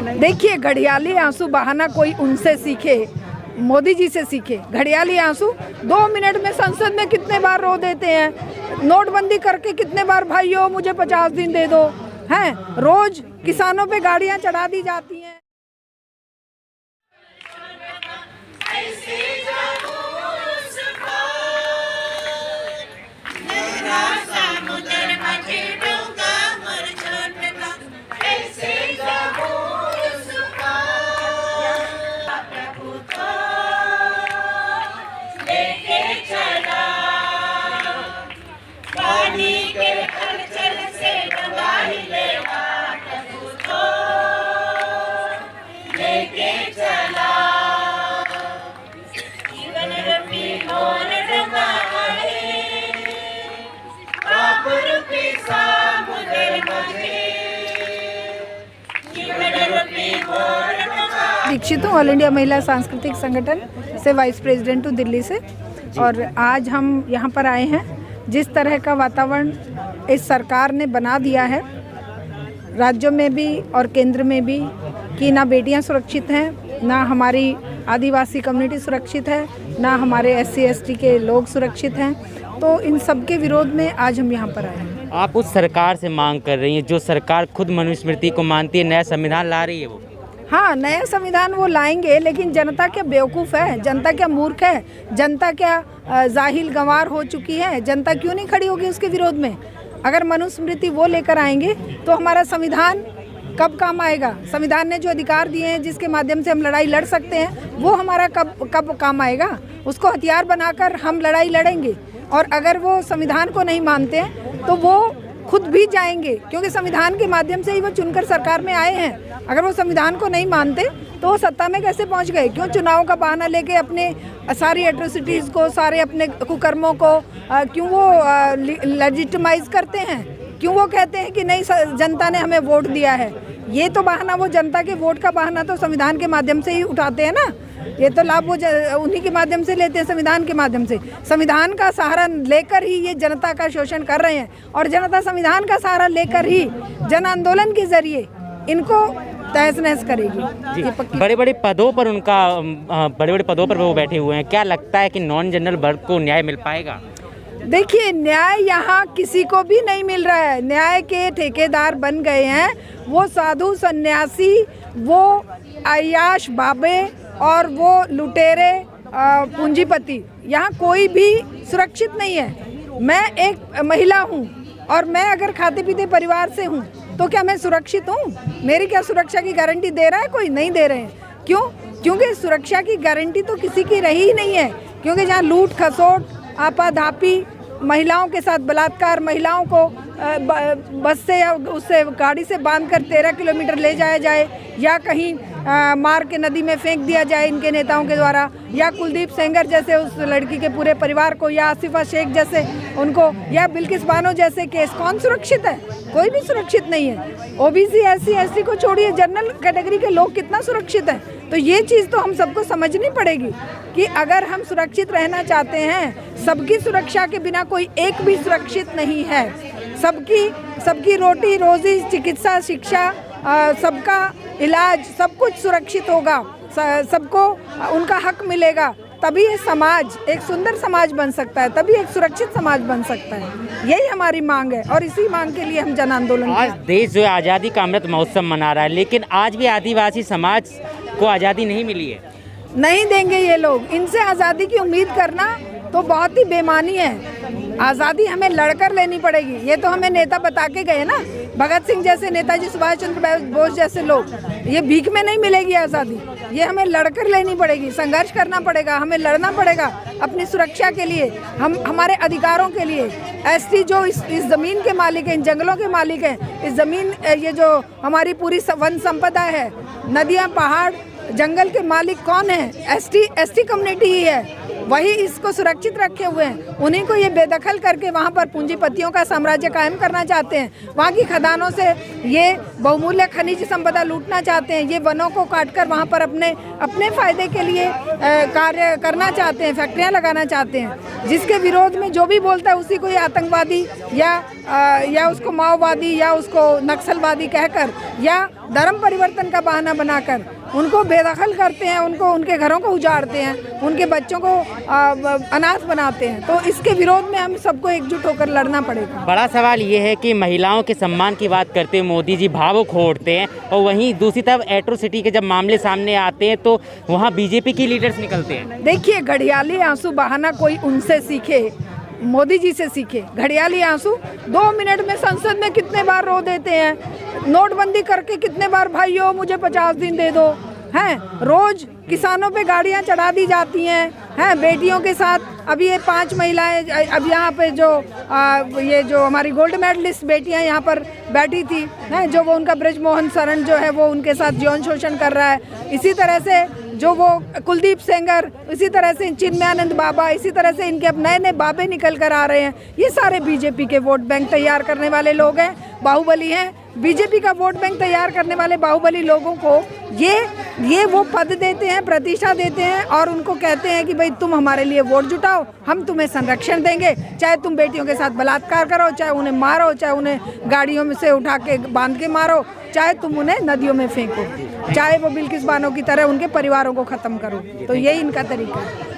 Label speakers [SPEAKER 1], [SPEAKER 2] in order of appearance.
[SPEAKER 1] देखिए, घड़ियाली आंसू बहाना कोई उनसे सीखे, मोदी जी से सीखे। घड़ियाली आंसू 2 मिनट में संसद में कितने बार रो देते हैं, नोटबंदी करके कितने बार भाइयों मुझे 50 दिन दे दो, हैं रोज किसानों पे गाड़ियां चढ़ा दी जाती हैं। दीक्षित हूँ, ऑल इंडिया महिला सांस्कृतिक संगठन से वाइस प्रेसिडेंट हूँ दिल्ली से। और आज हम यहाँ पर आए हैं, जिस तरह का वातावरण इस सरकार ने बना दिया है राज्यों में भी और केंद्र में भी, कि ना बेटियाँ सुरक्षित हैं, ना हमारी आदिवासी कम्युनिटी सुरक्षित है, ना हमारे SC ST के लोग सुरक्षित हैं। तो इन सब के विरोध में आज हम यहाँ पर आए हैं।
[SPEAKER 2] आप उस सरकार से मांग कर रही हैं जो सरकार खुद मनुस्मृति को मानती है, नया संविधान ला रही है वो?
[SPEAKER 1] हाँ, नया संविधान वो लाएंगे, लेकिन जनता क्या बेवकूफ़ है, जनता क्या मूर्ख है, जनता क्या जाहिल गंवार हो चुकी है? जनता क्यों नहीं खड़ी होगी उसके विरोध में? अगर मनुस्मृति वो लेकर आएंगे तो हमारा संविधान कब काम आएगा? संविधान ने जो अधिकार दिए हैं, जिसके माध्यम से हम लड़ाई लड़ सकते हैं, वो हमारा कब काम आएगा? उसको हथियार बनाकर हम लड़ाई लड़ेंगे। और अगर वो संविधान को नहीं मानते हैं तो वो खुद भी जाएंगे, क्योंकि संविधान के माध्यम से ही वो चुनकर सरकार में आए हैं। अगर वो संविधान को नहीं मानते तो वो सत्ता में कैसे पहुंच गए? क्यों चुनाव का बहाना लेके अपने सारी एट्रोसिटीज़ को, सारे अपने कुकर्मों को क्यों वो लेजिटिमाइज करते हैं? क्यों वो कहते हैं कि नहीं, जनता ने हमें वोट दिया है? ये तो बहाना, वो जनता के वोट का बहाना तो संविधान के माध्यम से ही उठाते हैं ना। ये तो लाभ वो उन्हीं के माध्यम से लेते हैं, संविधान के माध्यम से। संविधान का सहारा लेकर ही ये जनता का शोषण कर रहे हैं, और जनता संविधान का सहारा लेकर ही जन आंदोलन के जरिए इनको तहस नहस करेगी।
[SPEAKER 2] बड़े बड़े पदों पर बड़े बड़े पदों पर वो बैठे हुए हैं, क्या लगता है कि नॉन जनरल वर्ग को न्याय मिल पाएगा?
[SPEAKER 1] देखिए, न्याय यहाँ किसी को भी नहीं मिल रहा है। न्याय के ठेकेदार बन गए हैं वो साधु सन्यासी, वो अय्याश बाबे और वो लुटेरे पूंजीपति। यहाँ कोई भी सुरक्षित नहीं है। मैं एक महिला हूँ और मैं अगर खाते पीते परिवार से हूँ तो क्या मैं सुरक्षित हूँ? मेरी क्या सुरक्षा की गारंटी दे रहा है कोई? नहीं दे रहे हैं। क्यों? क्योंकि सुरक्षा की गारंटी तो किसी की रही ही नहीं है। क्योंकि जहाँ लूट खसोट, आपाधापी, महिलाओं के साथ बलात्कार, महिलाओं को बस से या उससे गाड़ी से बांधकर 13 किलोमीटर ले जाया जाए, या कहीं मार के नदी में फेंक दिया जाए इनके नेताओं के द्वारा, या कुलदीप सेंगर जैसे उस लड़की के पूरे परिवार को, या आसिफा शेख जैसे उनको, या बिल्किस बानो जैसे केस, कौन सुरक्षित है? कोई भी सुरक्षित नहीं है। OBC SC ST को छोड़िए, जनरल कैटेगरी के लोग कितना सुरक्षित हैं? तो ये चीज़ तो हम सबको समझनी पड़ेगी कि अगर हम सुरक्षित रहना चाहते हैं, सबकी सुरक्षा के बिना कोई एक भी सुरक्षित नहीं है। सबकी रोटी रोजी, चिकित्सा, शिक्षा, सबका इलाज, सब कुछ सुरक्षित होगा, सबको उनका हक मिलेगा, तभी ये समाज एक सुंदर समाज बन सकता है, तभी एक सुरक्षित समाज बन सकता है। यही हमारी मांग है और इसी मांग के लिए हम जन आंदोलन।
[SPEAKER 2] आज देश जो है आज़ादी का अमृत महोत्सव मना रहा है, लेकिन आज भी आदिवासी समाज को आज़ादी नहीं मिली है।
[SPEAKER 1] नहीं देंगे ये लोग। इनसे आज़ादी की उम्मीद करना तो बहुत ही बेमानी है। आज़ादी हमें लड़कर लेनी पड़ेगी। ये तो हमें नेता बता के गए ना, भगत सिंह जैसे, नेताजी सुभाष चंद्र बोस जैसे लोग। ये भीख में नहीं मिलेगी आज़ादी, ये हमें लड़कर लेनी पड़ेगी, संघर्ष करना पड़ेगा, हमें लड़ना पड़ेगा अपनी सुरक्षा के लिए, हमारे अधिकारों के लिए। ST जो इस ज़मीन के मालिक हैं, इन जंगलों के मालिक हैं, इस ज़मीन, ये जो हमारी पूरी वन संपदा है, नदियाँ, पहाड़, जंगल के मालिक कौन है? ST कम्युनिटी ही है। वही इसको सुरक्षित रखे हुए हैं। उन्हीं को ये बेदखल करके वहाँ पर पूंजीपतियों का साम्राज्य कायम करना चाहते हैं। वहाँ की खदानों से ये बहुमूल्य खनिज संपदा लूटना चाहते हैं। ये वनों को काटकर वहाँ पर अपने फ़ायदे के लिए कार्य करना चाहते हैं, फैक्ट्रियाँ लगाना चाहते हैं। जिसके विरोध में जो भी बोलता है उसी को ये आतंकवादी या उसको माओवादी या उसको नक्सलवादी कहकर या धर्म परिवर्तन का बहाना बनाकर उनको बेदखल करते हैं, उनको उनके घरों को उजाड़ते हैं, उनके बच्चों को अनाथ बनाते हैं। तो इसके विरोध में हम सबको एकजुट होकर लड़ना पड़ेगा।
[SPEAKER 2] बड़ा सवाल ये है कि महिलाओं के सम्मान की बात करते हुए मोदी जी भावुक होते हैं और वहीं दूसरी तरफ एट्रोसिटी के जब मामले सामने आते हैं तो वहाँ बीजेपी की लीडर्स निकलते हैं।
[SPEAKER 1] देखिए, घड़ियाली आंसू बहाना कोई उनसे सीखे, मोदी जी से सीखे। घड़ियाली आंसू 2 मिनट में संसद में कितने बार रो देते हैं, नोटबंदी करके कितने बार भाइयों मुझे 50 दिन दे दो, हैं रोज किसानों पे गाड़ियां चढ़ा दी जाती हैं बेटियों के साथ। अभी ये 5 महिलाएं, अब यहाँ पे जो ये जो हमारी गोल्ड मेडलिस्ट बेटियां यहाँ पर बैठी थी हैं, जो वो उनका ब्रजमोहन शरण जो है वो उनके साथ यौन शोषण कर रहा है। इसी तरह से जो वो कुलदीप सेंगर, इसी तरह से चिन्मयानंद बाबा, इसी तरह से इनके अब नए नए बाबे निकल कर आ रहे हैं। ये सारे बीजेपी के वोट बैंक तैयार करने वाले लोग हैं, बाहुबली हैं। बीजेपी का वोट बैंक तैयार करने वाले बाहुबली लोगों को ये वो पद देते हैं, प्रतिष्ठा देते हैं और उनको कहते हैं कि भाई तुम हमारे लिए वोट जुटाओ, हम तुम्हें संरक्षण देंगे, चाहे तुम बेटियों के साथ बलात्कार करो, चाहे उन्हें मारो, चाहे उन्हें गाड़ियों में से उठा के बांध के मारो, चाहे तुम उन्हें नदियों में फेंको, चाहे वो बिल्किस बानो की तरह उनके परिवारों को ख़त्म करो। तो यही इनका तरीका है।